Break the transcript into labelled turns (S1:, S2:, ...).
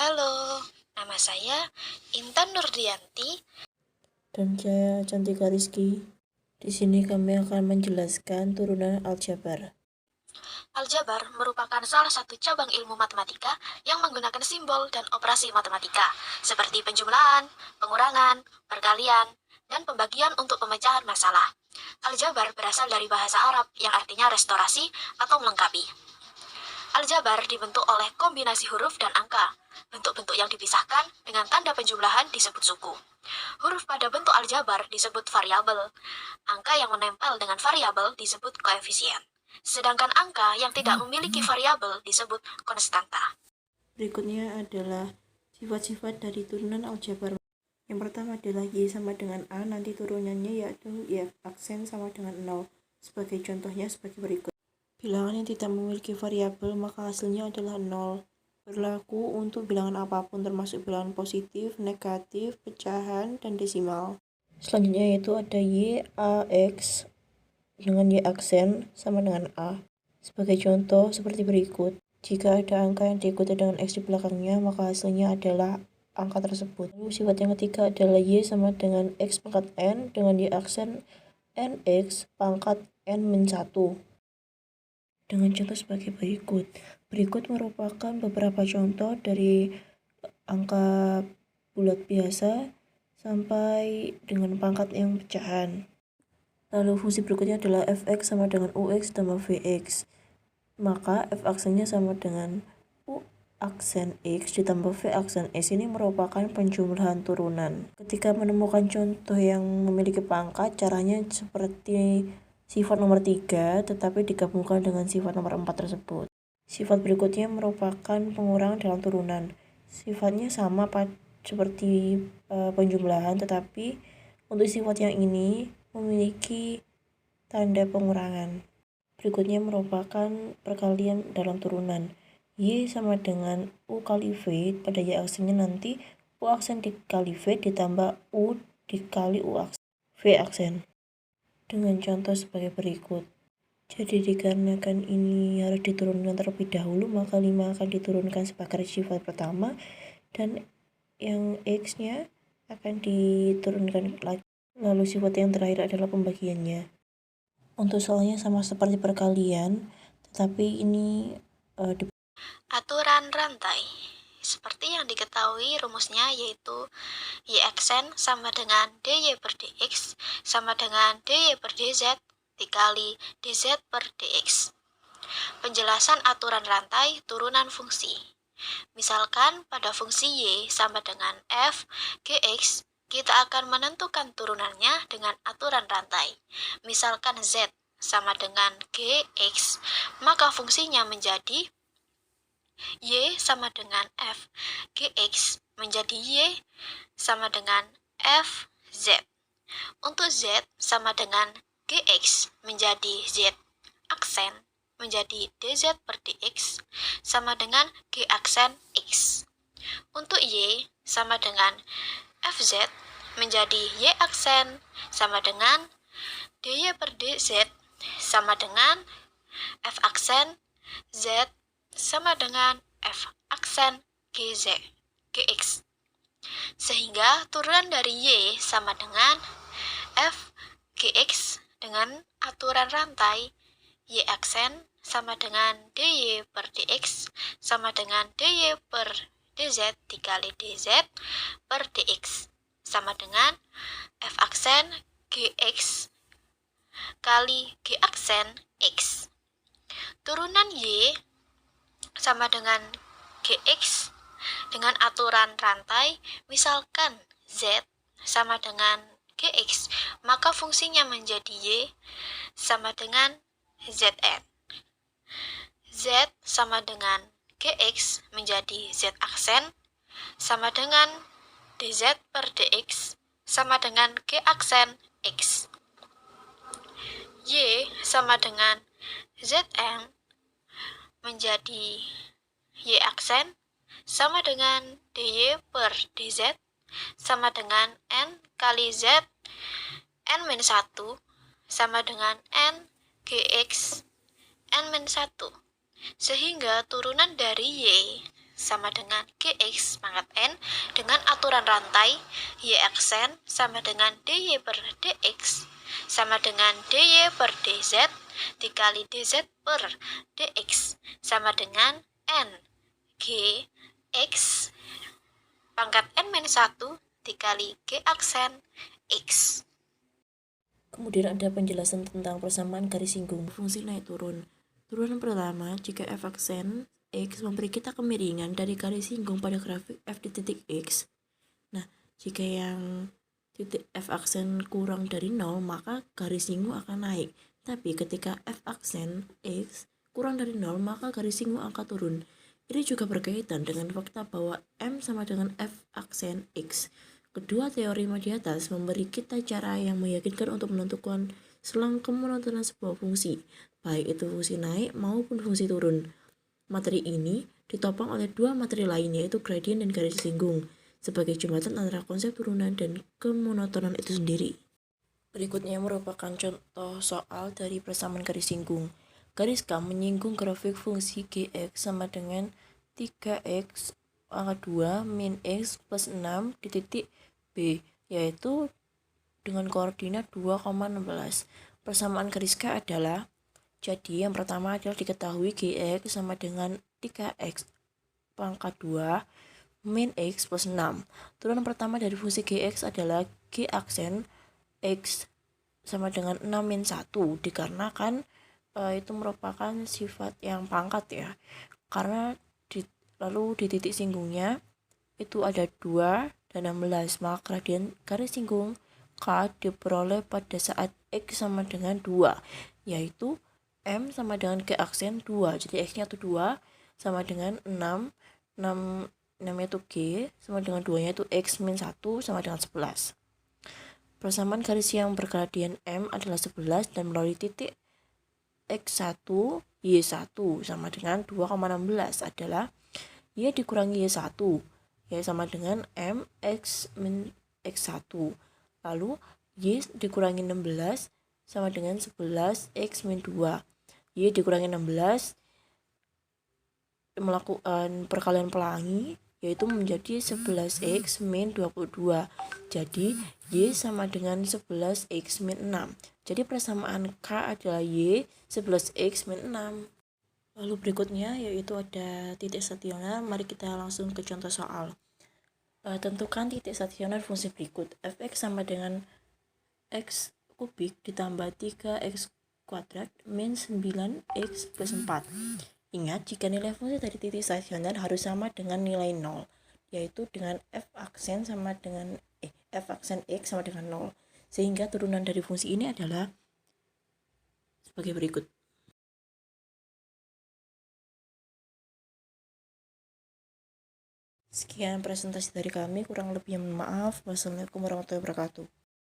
S1: Halo, nama saya Intan Nurdianti.
S2: Dan saya Cantika Rizky. Di sini kami akan menjelaskan turunan aljabar.
S1: Aljabar merupakan salah satu cabang ilmu matematika yang menggunakan simbol dan operasi matematika, seperti penjumlahan, pengurangan, perkalian, dan pembagian untuk pemecahan masalah. Aljabar berasal dari bahasa Arab yang artinya restorasi atau melengkapi. Aljabar dibentuk oleh kombinasi huruf dan angka. Bentuk-bentuk yang dipisahkan dengan tanda penjumlahan disebut suku. Huruf pada bentuk aljabar disebut variabel. Angka yang menempel dengan variabel disebut koefisien. Sedangkan angka yang tidak memiliki variabel disebut konstanta.
S2: Berikutnya adalah sifat-sifat dari turunan aljabar. Yang pertama adalah Y sama dengan A, nanti turunannya yaitu Y aksen sama dengan 0. Sebagai contohnya sebagai berikut. Bilangan yang tidak memiliki variabel maka hasilnya adalah 0. Berlaku untuk bilangan apapun termasuk bilangan positif, negatif, pecahan, dan desimal. Selanjutnya yaitu ada Y, A, X dengan Y aksen sama dengan A. Sebagai contoh seperti berikut. Jika ada angka yang diikuti dengan X di belakangnya, maka hasilnya adalah angka tersebut. Lalu sifat yang ketiga adalah Y sama dengan X pangkat N dengan Y aksen NX pangkat N-1. Dengan contoh sebagai berikut. Berikut merupakan beberapa contoh dari angka bulat biasa sampai dengan pangkat yang pecahan. Lalu fungsi berikutnya adalah fx sama dengan ux tambah vx. Maka f aksennya sama dengan u aksen x ditambah v aksen s. Ini merupakan penjumlahan turunan. Ketika menemukan contoh yang memiliki pangkat, caranya seperti sifat nomor 3 tetapi digabungkan dengan sifat nomor 4 tersebut. Sifat berikutnya merupakan pengurangan dalam turunan. Sifatnya sama seperti penjumlahan, tetapi untuk sifat yang ini memiliki tanda pengurangan. Berikutnya merupakan perkalian dalam turunan. Y sama dengan U kali V, pada Y aksennya nanti U aksen dikali V ditambah U dikali U aksen, V aksen. Dengan contoh sebagai berikut. Jadi dikarenakan ini harus diturunkan terlebih dahulu, maka 5 akan diturunkan sebagai sifat pertama dan yang X-nya akan diturunkan lagi. Lalu sifat yang terakhir adalah pembagiannya. Untuk soalnya sama seperti perkalian, tetapi ini
S1: Aturan rantai. Seperti yang diketahui rumusnya yaitu Y aksen sama dengan DY per DX sama dengan DY per DZ dikali DZ per DX. Penjelasan aturan rantai turunan fungsi. Misalkan pada fungsi Y sama dengan F, Gx, kita akan menentukan turunannya dengan aturan rantai. Misalkan Z sama dengan Gx, maka fungsinya menjadi Y sama dengan F, Gx menjadi Y sama dengan F, Z. Untuk Z sama dengan Gx menjadi Z aksen menjadi DZ per DX sama dengan G aksen X. Untuk Y sama dengan FZ menjadi Y aksen sama dengan DY per DZ sama dengan F aksen Z sama dengan F aksen GZ, GX. Sehingga turunan dari Y sama dengan F GX dengan aturan rantai Y aksen sama dengan DY per DX sama dengan DY per DZ dikali DZ per DX sama dengan F aksen GX kali G aksen X. Turunan Y sama dengan Gx dengan aturan rantai, misalkan Z sama dengan Gx, maka fungsinya menjadi Y sama dengan Zn. Z sama dengan Gx menjadi Z aksen sama dengan DZ per Dx sama dengan G aksen X. Y sama dengan Zn menjadi Y aksen sama dengan DY per DZ sama dengan N kali Z N-1 sama dengan N GX N-1. Sehingga turunan dari Y sama dengan Gx pangkat N dengan aturan rantai Y aksen sama dengan dy per dx sama dengan dy per dz dikali dz per dx sama dengan N G X pangkat N-1 dikali G aksen X.
S2: Kemudian ada penjelasan tentang persamaan garis singgung fungsi naik turun. Turunan pertama, jika f aksen X memberi kita kemiringan dari garis singgung pada grafik f di titik X. Nah, jika yang titik f aksen kurang dari 0, maka garis singgung akan naik. Tapi ketika f aksen X kurang dari 0, maka garis singgung akan turun. Ini juga berkaitan dengan fakta bahwa M sama dengan f aksen X. Kedua teori di atas memberi kita cara yang meyakinkan untuk menentukan selang kemonotonan sebuah fungsi, baik itu fungsi naik maupun fungsi turun. Materi ini ditopang oleh dua materi lain, yaitu gradien dan garis singgung, sebagai jembatan antara konsep turunan dan kemonotonan itu sendiri. Berikutnya merupakan contoh soal dari persamaan garis singgung. Garis K menyinggung grafik fungsi Gx sama dengan 3x pangkat 2 min x plus 6 di titik B, yaitu dengan koordinat 2,16. Persamaan garis K adalah, jadi yang pertama adalah diketahui Gx sama dengan 3x pangkat 2 min x plus 6. Turunan pertama dari fungsi Gx adalah G aksen X sama dengan 6 min 1, dikarenakan itu merupakan sifat yang pangkat ya, karena lalu di titik singgungnya itu ada 2 dan 16, maka gradien garis singgung K diperoleh pada saat X sama dengan 2, yaitu M sama dengan G aksen 2, jadi X nya itu 2 sama dengan 6 itu G sama dengan 2 nya itu X min 1 sama dengan 11. Persamaan garis yang bergradien M adalah 11 dan melalui titik X1, Y1 sama dengan 2,16 adalah Y dikurangi Y1, Y sama dengan M X min X1. Lalu Y dikurangi 16 sama dengan 11 X min 2. Y dikurangi 16 melakukan perkalian pelangi, yaitu menjadi 11x min 22. Jadi Y sama dengan 11x min 6. Jadi persamaan K adalah Y 11x min 6. Lalu berikutnya yaitu ada titik stasioner. Mari kita langsung ke contoh soal. Tentukan titik stasioner fungsi berikut. Fx sama dengan x kubik ditambah 3x kuadrat min 9x plus 4. Ingat, jika nilai fungsi dari titik stasioner harus sama dengan nilai 0, yaitu dengan f aksen X sama dengan 0. Sehingga turunan dari fungsi ini adalah sebagai berikut. Sekian presentasi dari kami, kurang lebihnya mohon maaf. Wassalamualaikum warahmatullahi wabarakatuh.